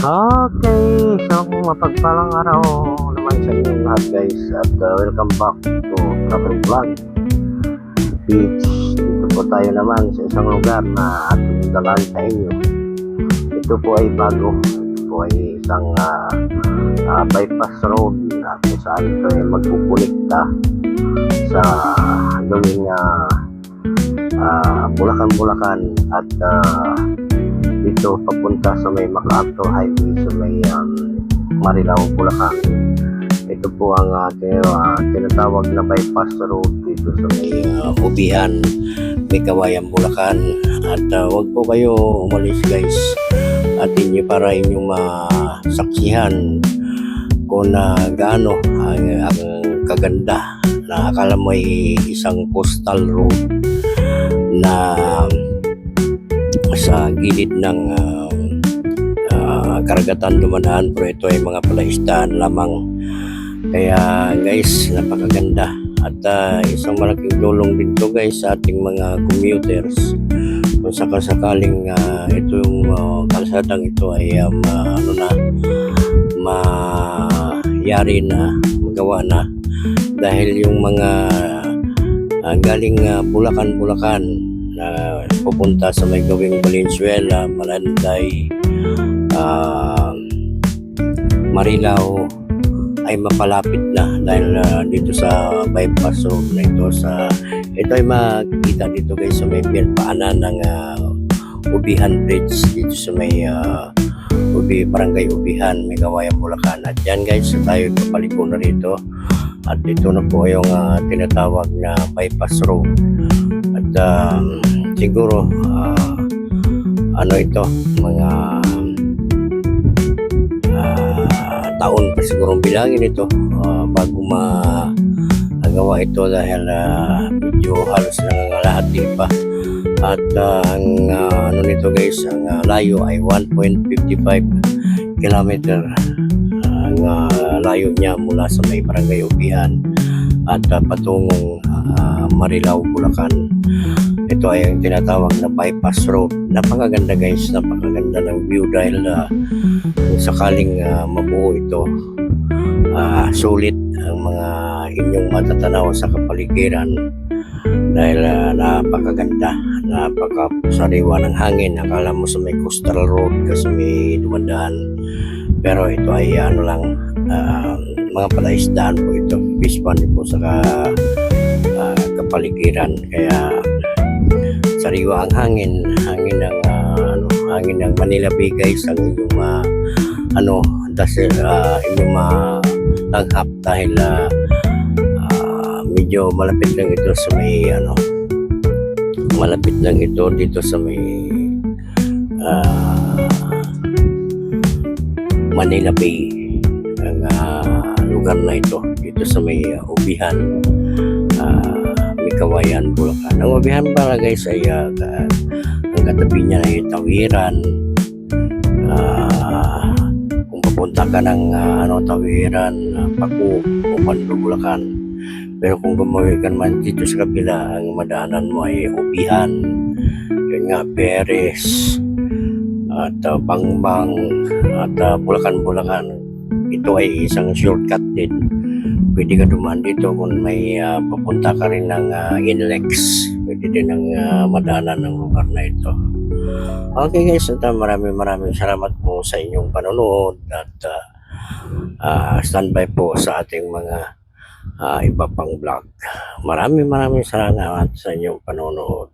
Okay, so mapagpalang araw naman sa inyong lahat guys at welcome back to Travel Vlog Beach. Dito po tayo naman sa isang lugar na ating dalaan sa inyo. Ito po ay bago. Ito po ay isang bypass road na kung saan ito ay magpupulikta sa gawing Bulacan at dito papunta sa may MacArthur Highway sa may Marilao, Bulacan. Ito po ang tinatawag na bypass road dito sa may Ubihan, may Kawayan, Bulacan. At wag po kayo umalis guys at inyo para inyong masaksihan kung gaano ang kaganda na akala mo ay isang coastal road na sa gilid ng karagatan dumadaan, pero ito ay mga palaisdaan lamang. Kaya guys, napakaganda at isang malaking tulong din to guys sa ating mga commuters kung sakasakaling itong kalsadang ito ay mayari na, magawa na, dahil yung mga galing Bulacan na pupunta sa may gawing Valenzuela, Malanday, Marilao ay mapalapit na dahil dito sa bypass road na ito. Ito ay makikita dito guys sa may paanan ng Ubihan Bridge dito sa may Barangay Ubihan, may Kawayan, Bulacan. At yan guys, tayo papaliko na rito at ito na po yung tinatawag na bypass road. At siguro ito mga taon pa siguro bilangin ito bago magawa ito dahil medyo halos nangangalahati pa. At ang nito guys, ang layo ay 1.55 kilometer ang layo niya mula sa may Barangay Ubihan at patungong Marilao, Bulacan. Ito ay ang tinatawag na bypass road. Napakaganda guys, napakaganda ng view dahil kung sakaling mabuo ito, sulit ang mga inyong matatanaw sa kapaligiran dahil napakaganda, napakasariwa ng hangin. Akala mo sa may coastal road kasi may dumadaan, pero ito ay mga palaisdaan po ito, bispan po sa kapaligiran. Kaya sariwa ang hangin ng Manila Bay guys ang inyong inyong matanghap dahil medyo malapit lang ito sa may malapit lang ito dito sa may Manila Bay ang lugar na ito dito sa may Ubihan, may Kawayan, Bulacan. Ang Ubihan pala guys ay ang katabi niya ay Tawiran. Kung papunta ka ng Tawiran, Paku o Pando, Bulacan. Pero kung gumawin ka naman dito sa kabila, ang madaanan mo ay Ubihan, yun nga, Perez at Bangbang at Bulacan. Ito ay isang shortcut din. Pwede ka dumaan dito kung may papunta ka rin ng Inlex. Pwede din ang madaanan ng lugar na ito. Okay guys, maraming salamat po sa inyong panonood at standby po sa ating mga iba pang vlog. Maraming salamat sa inyong panonood.